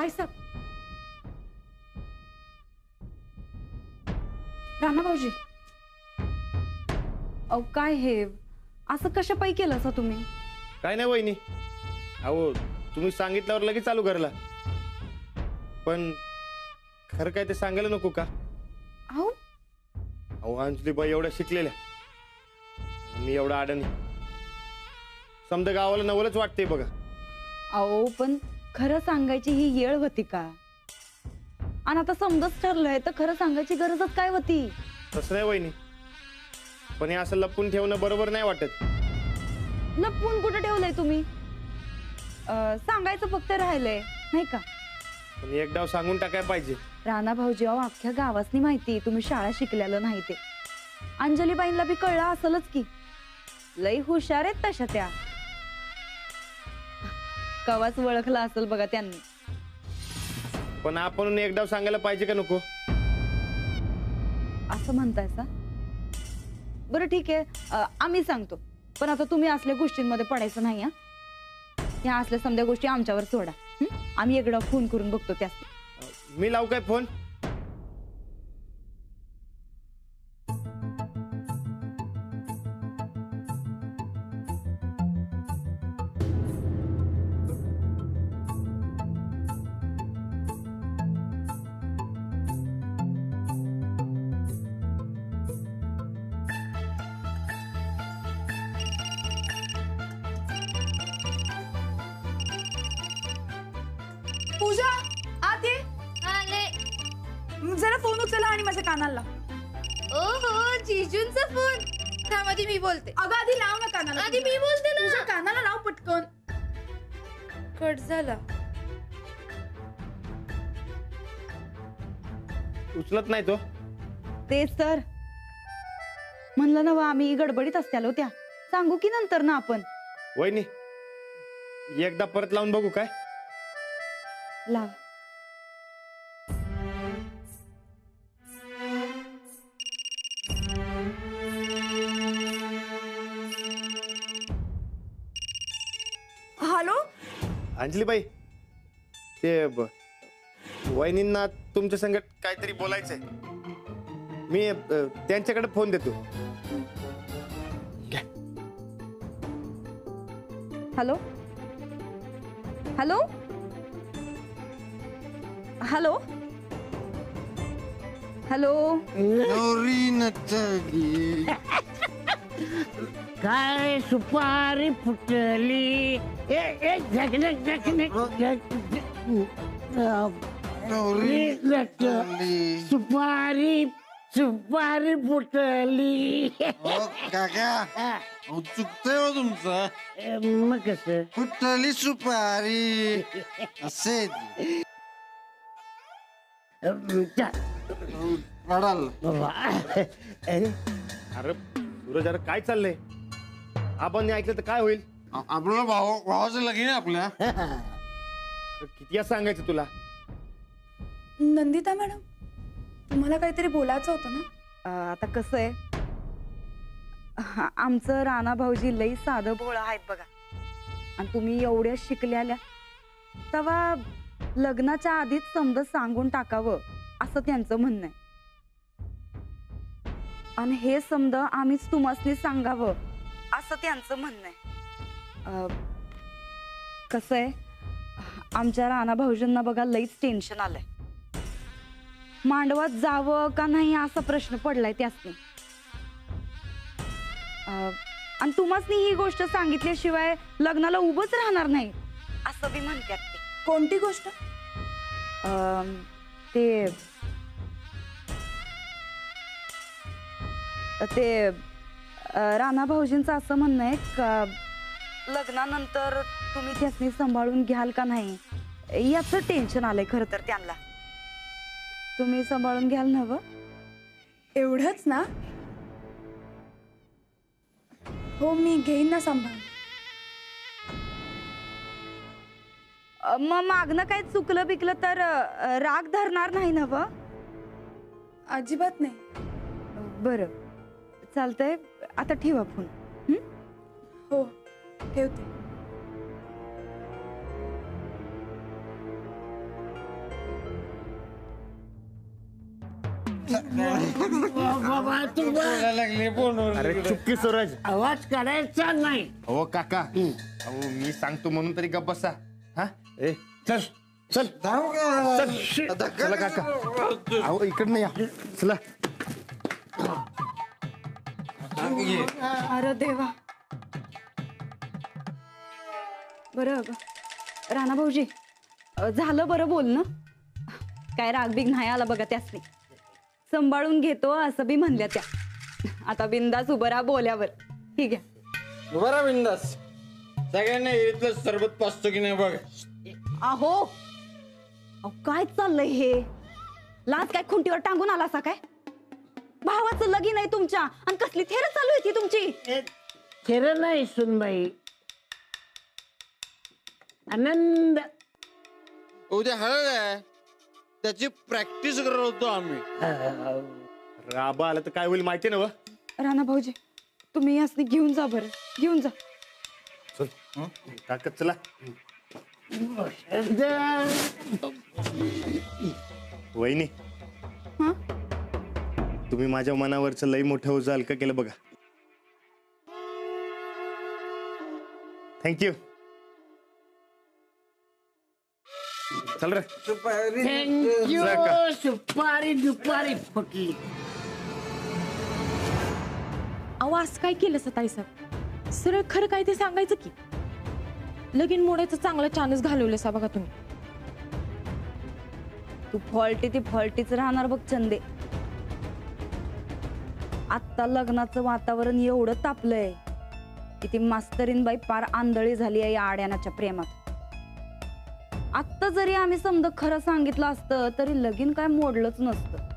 साहेब, राणा भाऊजी, अहो काय हे असं कशा पायी केलं असं तुम्ही? काय नाही वहिनी, अहो तुम्ही सांगितल्यावर लगेच चालू करायला, पण खरं काय ते सांगायला नको का? अहो अहो अंजली बाई एवढ्या शिकलेल्या, मी एवढा अडाणी, समजा गावाला नवलच वाटते बघा. अहो पण खरं सांगायची ही येळ होती का? आणि आता समजच ठरलंय तर खरं सांगायची गरजच काय होती? तसं नाही वहिनी, पण हे असं लपून ठेवणं बरोबर नाही वाटत. लपवून कुठं ठेवलंय तुम्ही? सांगायचं फक्त राहिलंय नाही का? पण एक डाव सांगून टाकाय पाहिजे. राणा भाऊजी, अहो अख्ख्या गावासनी माहिती तुम्ही शाळा शिकलेलं नाही ते. अंजलीबाईंना बी कळलं असलच की, लई हुशार आहेत तशा त्या. कवाच ओळखला असेल बघा त्यांनी. पण आपण एक डाव सांगायला पाहिजे का नको? असं म्हणतायसा? बरं ठीक आहे, आम्ही सांगतो, पण आता तुम्ही असल्या गोष्टींमध्ये पडायचं नाही. ह्या असल्या समध्या गोष्टी आमच्यावर सोडा. आम्ही एकदा फोन करून बघतो त्यास. मी लावू काय फोन? पूजा, आत ये. आले. जरा फोन उचला आणि माझ्या कानाला. ओहो, जीजूंचा फोन. थांब आधी मी बोलते. अगं आधी लाव ना कानाला. आधी मी बोलते ना. तुझ्या कानाला लाव पटकन. कट झाला. उचलत नाही तो. तेच तर म्हणलं ना, आम्ही गडबडीत असत्यालो त्या. सांगू की नंतर ना आपण. वहिनी एकदा परत लावून बघू काय? लाव. हॅलो. अंजली बाई, ते वहिनींना तुमच्या संगत काहीतरी बोलायचंय. मी त्यांच्याकडे फोन देतो. Hello hello hello hello. नवरी नटली. काय सुपारी फुटली. नवरी नटली. सुपारी सुपारी फुटली. हो काका, अहो, चुकतंय हो तुमचं. मग कसं? फुटली सुपारी असे पडाल. अरे सूरज, अरे काय चाललंय? आपण ऐकलं तर काय होईल? आपलं भावाचं लगीन आहे आपल्या. अरे, किती वेळा सांगायचं तुला? नंदिता मॅडम, तुम्हाला काहीतरी बोलायचं होतं ना? आता कसं आहे, आमचं राणा भाऊजी लई साधं भोळं आहेत बघा. आणि तुम्ही एवढ्या शिकलेल्या, तेव्हा लग्नाच्या आधीच समजा सांगून टाकावं असं त्यांचं म्हणणं आहे. आणि हे समजा आम्हीच तुम्हाला सांगावं असं त्यांचं म्हणणं आहे. कसं आहे, आमच्या राणा भाऊजींना बघा लईच टेन्शन आलंय. मांडवात जावं का नाही असा प्रश्न पडलाय त्यासनी. आणि तुम्हासनी ही गोष्ट सांगितल्याशिवाय लग्नाला उभंच राहणार नाही असं बी म्हणतात ते. कोणती गोष्ट? ते ते राणा भाऊजींचं असं म्हणणं आहे का लग्नानंतर तुम्ही त्यासनी सांभाळून घ्याल का नाही याचं टेन्शन आलंय खरं तर त्यांना. तुम्ही सांभाळून घ्याल ना? व एवढंच ना? हो, मी घेईन ना सांभाळ. मग मागणं काय चुकलं बिकलं तर राग धरणार नाही ना? व अजिबात नाही. बरं चालतंय, आता ठेवा फोन. हो, ठेवते. बाबा तू बोलायला लागले फोनवर. अरे चुक्की सूरज. आवाज काढायचा नाही. हो काका, अहो मी सांगतो म्हणून तरी गप्प बसा. हा ए चल चल थांब का? चल. आता चला काका. अहो इकडनं या. चला. अरे देवा. बरं राणा भाऊजी, झालं बरं बोलणं. काय रागबिग नाही आला बघा त्यासनी. सांभाळून घेतो असं बी म्हणल्या त्या. आता बिंदास उभं राहा बोल्यावर. ठीक आहे. बरा बिंदास. सगळ्यांना इथलं सरबत पाचतो की नाही बघ. अहो काय चाललंय हे? लाज काय खुंटीवर टांगून आला असा काय? भावाचं लगीन आहे तुमच्या आणि कसली थेर चालू आहे ती तुमची? खरं नाही सुनबाई. आनंद. उद्या हळद आहे, त्याची प्रॅक्टिस करत होतो आम्ही. राबा आला तर काय होईल माहिती ना व. राणा भाऊजी, तुम्ही यासनी घेऊन जा बरं. घेऊन जा. चल काका चला. वहिनी, हा तुम्ही माझ्या मनावरचं लई मोठं ओझं हलकं केलं बघा. थँक्यू. चल रे. थँक्यू. सुपारी दुपारी फुटली. अहो असं काय केलं सताई साहेब? सरळ खरं काय ते सांगायचं की. लगीन मोडायचं चांगलं चान्स घालवलं सा बघा तुम्ही. तू फॉल्टी ती फॉल्टीच राहणार बघ चंदे. आत्ता लग्नाचं वातावरण एवढं तापलंय की ती मास्तरीन बाई पार आंधळी झाली आहे या आड्यानाच्या प्रेमात. आत्ता जरी आम्ही समजा खरं सांगितलं असतं तरी लगीन काय मोडलंच नसतं.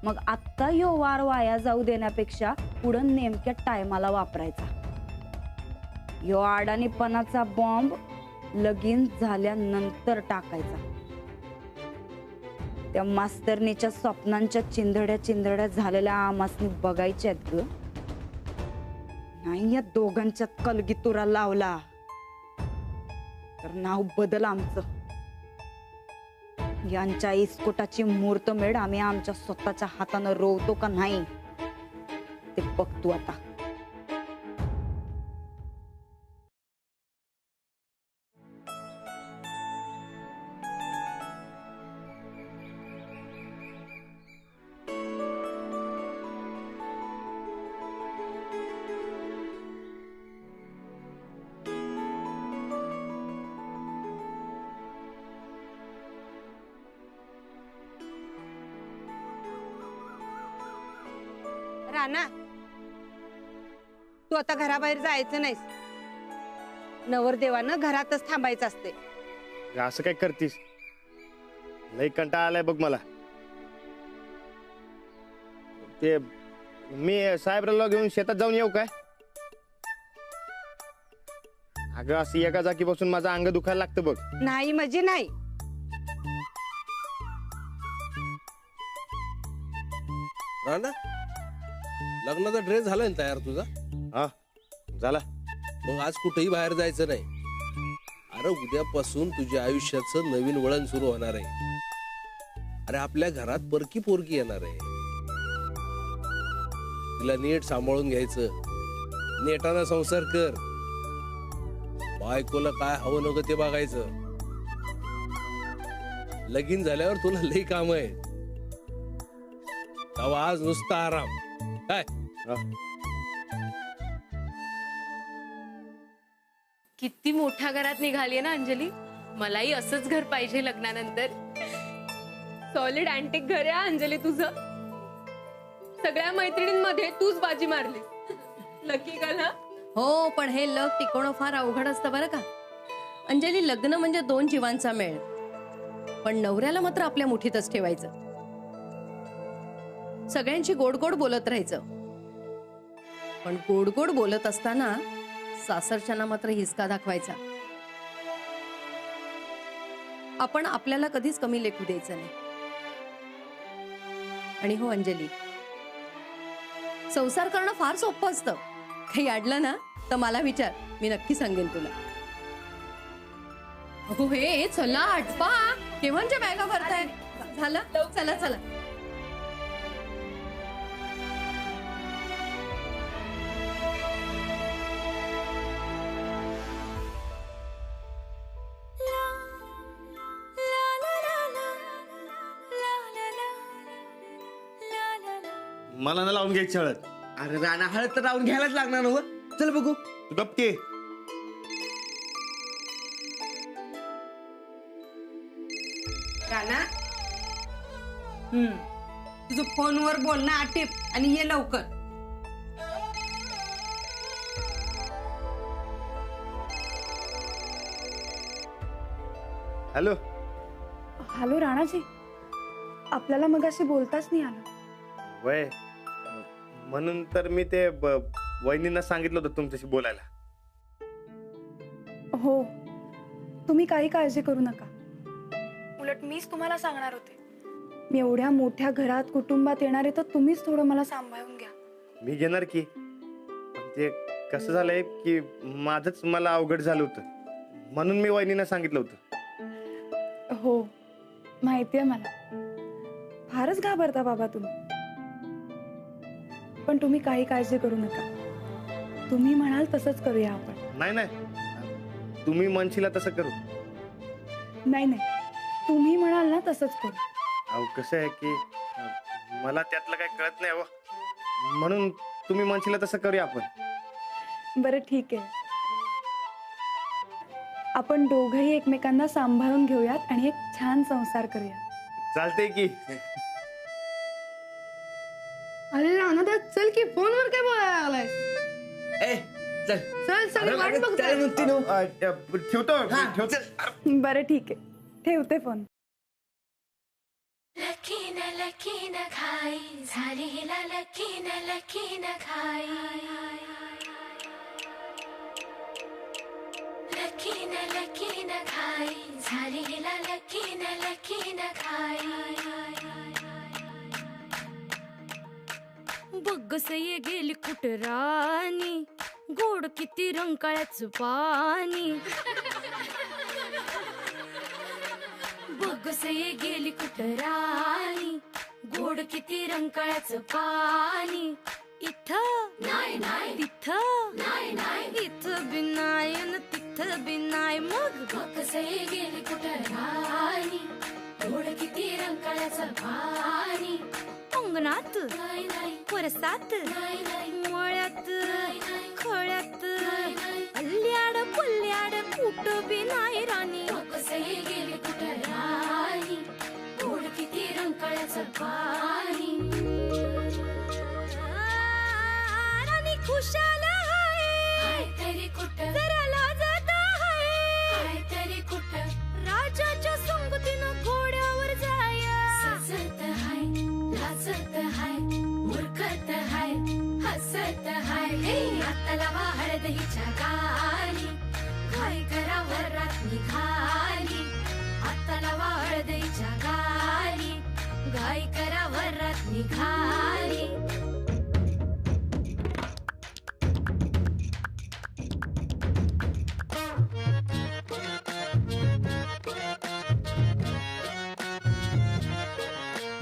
मग आत्ता यो वार वाया जाऊ देण्यापेक्षा पुढं नेमक्या टायमाला वापरायचा. यो आडानीपणाचा बॉम्ब लगीन झाल्यानंतर टाकायचा. त्या मास्तरनीच्या स्वप्नांच्या चिंधड्या चिंधड्या झालेल्या आमासनी बघायच्या आहेत ग. नाही या दोघांच्यात कलगीतुरा लावला तर नाव बदल आमचं. यांच्या इस्कोटाची मुहूर्तमेढ आम्ही आमच्या स्वतःच्या हातानं रोवतो का नाही ते बघतो आता. राणा, तू आता घराबाहेर जायचं नाहीस. नवरदेवानं घरातच थांबायचं असते. असं काय करतीस? लई कंटाळा आलाय बघ मला. ते मी साहेबराला घेऊन शेतात जाऊन येऊ काय? अगं असं एका जागी बसून माझं अंग दुखायला लागतं बघ. नाही म्हणजे नाही. राणा, लग्नाचा ड्रेस झालाय ना तयार तुझा? हा झाला. मग आज कुठेही बाहेर जायचं नाही. अरे उद्यापासून तुझ्या आयुष्याचं नवीन वळण सुरू होणार आहे. अरे आपल्या घरात परकी पोरकी येणार आहे. तिला नीट सांभाळून घ्यायचं. नेटानं संसार कर. बायकोला काय हवं नको ते बघायचं. लगीन झाल्यावर तुला लई काम आहे. तेव्हा आज नुसता आराम काय. किती मोठ्या घरात निघालीये ना अंजली. मलाही असंच घर पाहिजे लग्नानंतर. सॉलिड अँटिक घर आहे अंजली तुझं. सगळ्या मैत्रिणींमध्ये तूच बाजी मारली. लकी का ना? हो, पण हे लग टिकवणं फार अवघड असतं बरं का. अंजली, लग्न म्हणजे दोन जीवांचा मेळ. पण नवऱ्याला मात्र आपल्या मुठीतच ठेवायचं. सगळ्यांशी गोड गोड बोलत राहायचं. पण गोड गोड बोलत असताना सासरच्यांना मात्र हिसका दाखवायचा. आपण आपल्याला कधीच कमी लेखू द्यायचं नाही. आणि हो अंजली, संसार करणं फार सोपं असतं. काही अडलं ना तर मला विचार, मी नक्की सांगेन तुला. हो हे चला आटपा. केव्हाच्या बॅगा भरताय? झालं, चला चला. मला ना लावून घ्यायची हळद. अरे राणा हळद तर लावून घ्यायलाच लागणार ना हो. चल बघू. तू गप्पे. राणा तुझं फोनवर बोलणं आटिप आणि ये लवकर. हॅलो. हॅलो राणाजी, आपल्याला मगाशी बोलताच नाही आलं. वय म्हणून तर मी ते वहिनींना सांगितलं होतं तुमच्याशी बोलायला. हो, तुम्ही काही काळजी करू नका. उलट मीच तुम्हाला सांगणार होते, मी एवढ्या मोठ्या घरात कुटुंबात येणारे, तर तुम्हीच थोडं मला सांभाळून घ्या. मी घेणार की. पण ते कसं झालंय की माझंच मला अवघड झालं होतं, म्हणून मी वहिनींना सांगितलं होतं. हो माहितीये मला, फारच घाबरता बाबा तुम्ही. पण तुम्ही काही काळजी करू नका, तुम्ही म्हणाल तसंच करूया आपण. नाही नाही, तुम्ही म्हणशीला तसं करू. नाही नाही, तुम्ही म्हणाल ना तसंच करू. अहो कसं आहे की मला त्यातलं काही कळत नाही. म्हणून तुम्ही म्हणशीला तसं करूया आपण. बरं ठीक आहे, आपण दोघंही एकमेकांना सांभाळून घेऊयात आणि एक छान संसार करूया. चालतंय की. अरे राणा चल की, फोनवर काय बोलायला आलाय? ए चल चल सगळी वाट बघताय. ठेवतो. बरं ठीक आहे, ठेवते फोन. लकीन लकीन खाई झालीला लकीन लकीन खाई. लकीन लकीन खाई झालीला लकीन लकीन खाई. बग्गसये गेली कुटरानी, गोड किती रंकाळ्याचं पाणी. बग्गसये गेली कुटरानी, गोड किती रंकाळ्याचं पाणी. इथं नाही नाही, तिथं नाही नाही, इथं बी नाही न तिथं बी नाही. मग बग्गसये गेली कुटरानी, गोड किती रंकाळ्याचं पाणी. अंगणात नाही नाही, परसात नाही नाही, मळ्यात खळ्यात अल्ल्याड पल्ल्याड कुठं बी नाही राणी. बग्गसये गेली कुटरानी, गोड किती रंकाळ्याचं पाणी. राणी खुशाल हाय तरी कुठं, जरा लाजत हाय तरी कुठं, राजाच्या संगतीनं घोड्यावर जाय. सजत हाय लाजत हाय, मूर्खत हाय हसत हाय. आता लावा हळदीच्या गाली, घाई करा वरात निघाली. आता लावा हळदीच्या गाली, घाई करा वरात निघाली.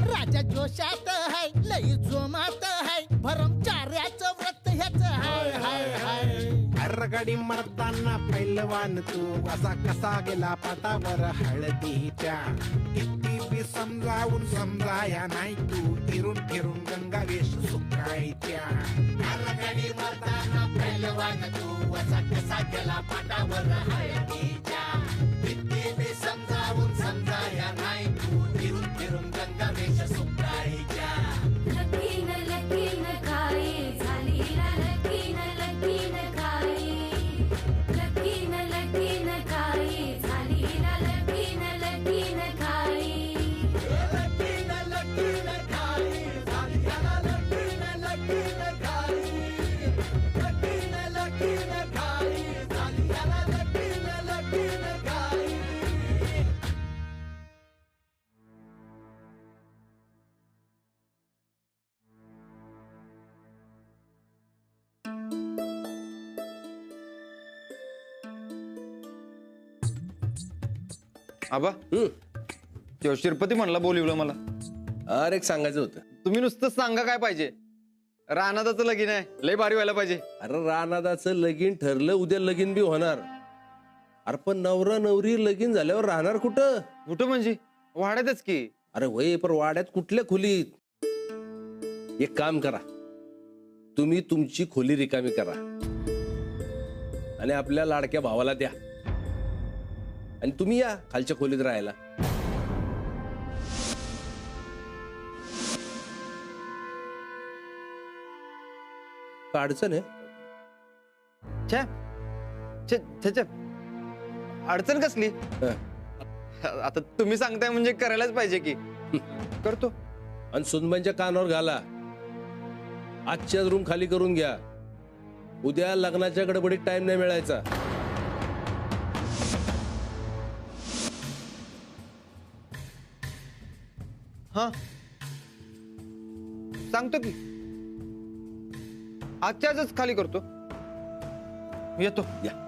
राजा जोशात हाय, लई जोमात हाय, भरमचार्याचं व्रत ह्याच हाय हाय हाय. गाडी मरताना पैलवान तू, असा कसा गेला पाटावर हळदीच्या. किती बी समजावून समजाया नाही तू, फिरून फिरून गंगावेश सुकायच्या. गाडी मरताना पैलवान तू, असा कसा गेला पाटावर हळदीच्या. किती बी समजावून समजाया नाही तू, फिरून फिरून गंगावेश सुकायच्या. लकीन लकीन खाई झालीला लकीन लकीन खाई. लकीन लकीन खाई झालीला लकीन लकीन खाई. लकीन लकीन खाई झालीला लकीन लकीन खाई. लकीन लकीन खाई झालीला लकीन लकीन खाई. आबा तो शिरपती म्हणला बोलिवलं मला. अरे एक सांगायचं होतं. तुम्ही नुसतं सांगा काय पाहिजे. रानादाचं लगीन आहे, लय भारी व्हायला पाहिजे. अरे रानादाचं लगीन ठरलं, उद्या लगीन बी होणार. अरे पण नवरा नवरी लगीन झाल्यावर राहणार कुठं? कुठं म्हणजे वाड्यातच की. अरे वय पण वाड्यात कुठल्या खोलीत? एक काम करा, तुम्ही तुमची खोली रिकामी करा आणि आपल्या लाडक्या भावाला द्या आणि तुम्ही या खालच्या खोलीत राहायला. काय अडचण आहे? छे छे छे अडचण कसली? आता तुम्ही सांगताय म्हणजे करायलाच पाहिजे की. करतो. आणि सुनबाईंच्या कानावर घाला, आजच्याच रूम खाली करून घ्या, उद्या लग्नाच्या गडबडीत टाइम नाही मिळायचा. हा सांगतो की आजच्याच खाली करतो. येतो. या.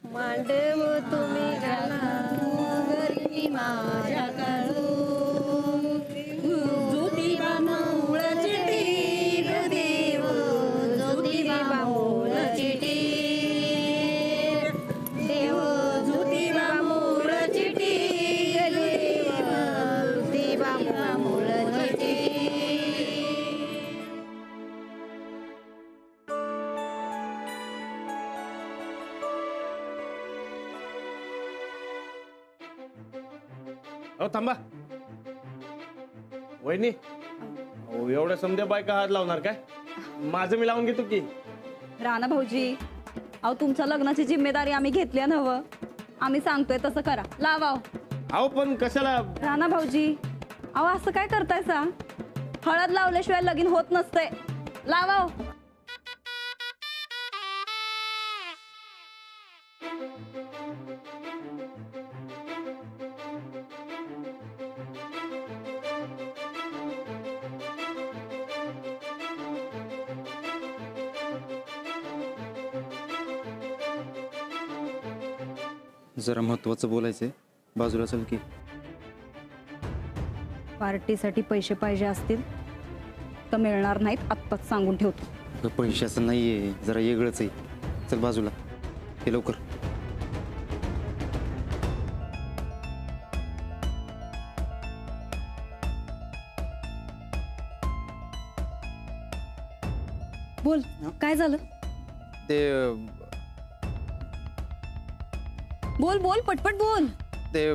मांडव तुम्ही घरी माझ्या काळू ज्योतिबा मूळ चिठी देव ज्योतिबा मूळ चिठी देव ज्योतिबा मूळ चिठी देव ज्योतिबा मूळ चिठी. अहो थांबा. वहिनी, अहो एवढ्या समध्या बायका हात लावणार काय? माझं मी लावून घेतो की. राणा भाऊजी, अहो तुमच्या लग्नाची जिम्मेदारी आम्ही घेतली नव्ह. आम्ही सांगतोय तसं करा, लावा. अहो पण कशाला? राणा भाऊजी, अहो असं काय करताय सा? हळद लावल्याशिवाय लगीन होत नसतंय. लावा. जरा महत्वाचं बोलायचंय, बाजूला चल की. पार्टीसाठी पैसे पाहिजे असतील तर मिळणार नाहीत, आत्ताच सांगून ठेवतो. पैशाचं नाहीये, जरा वेगळंच आहे. चल बाजूला, हे लवकर. बोल, काय झालं? ते बोल बोल, पटपट बोल. ते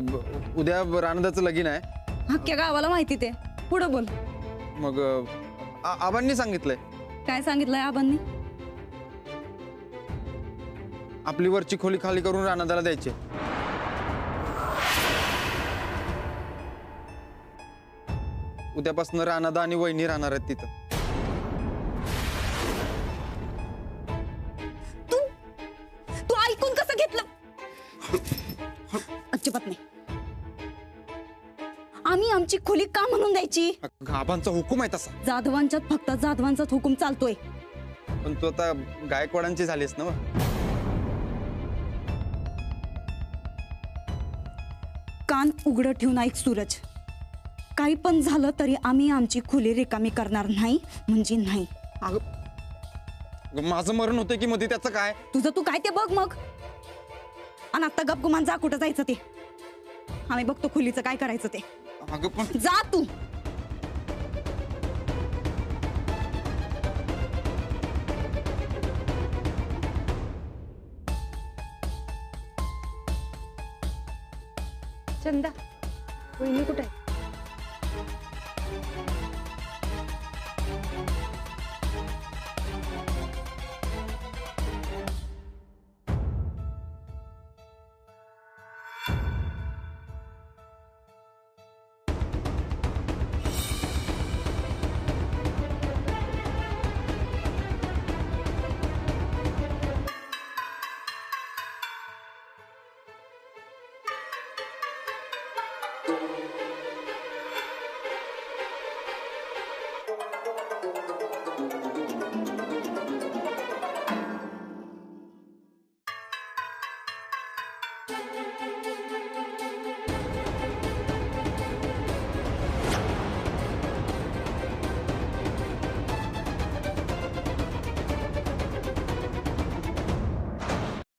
उद्या रानदाचं लगीन आहे. अख्ख्या गावाला माहिती ते. पुढे बोल. मग आबांनी सांगितलंय. काय सांगितलंय आबांनी? आपली वरची खोली खाली करून रानादाला द्यायची. उद्यापासून रानादा आणि वहिनी राहणार आहेत तिथं. तू ऐकून कसं घेतलं? अजिबात नाही. आम्ही आमची खोली का म्हणून द्यायची? आबांचा हुकूम आहे तसा. जाधवांच्यात फक्त जाधवांचाच हुकूम चालतोय. पण तू आता गायकवाडांची झालीस ना. कान उघडं ठेवून ऐक सूरज, काही पण झालं तरी आम्ही आमची खोली रिकामी करणार नाही म्हणजे नाही. माझं मरण होतं की मध्ये त्याचं काय? तुझं तू काय ते बघ मग. आणि आता गप गुमान जा, कुठं जायचं ते. आम्ही बघतो खोलीचं काय करायचं ते. अगं पण जा तू. चंदा, वहिनी कुठे आहे?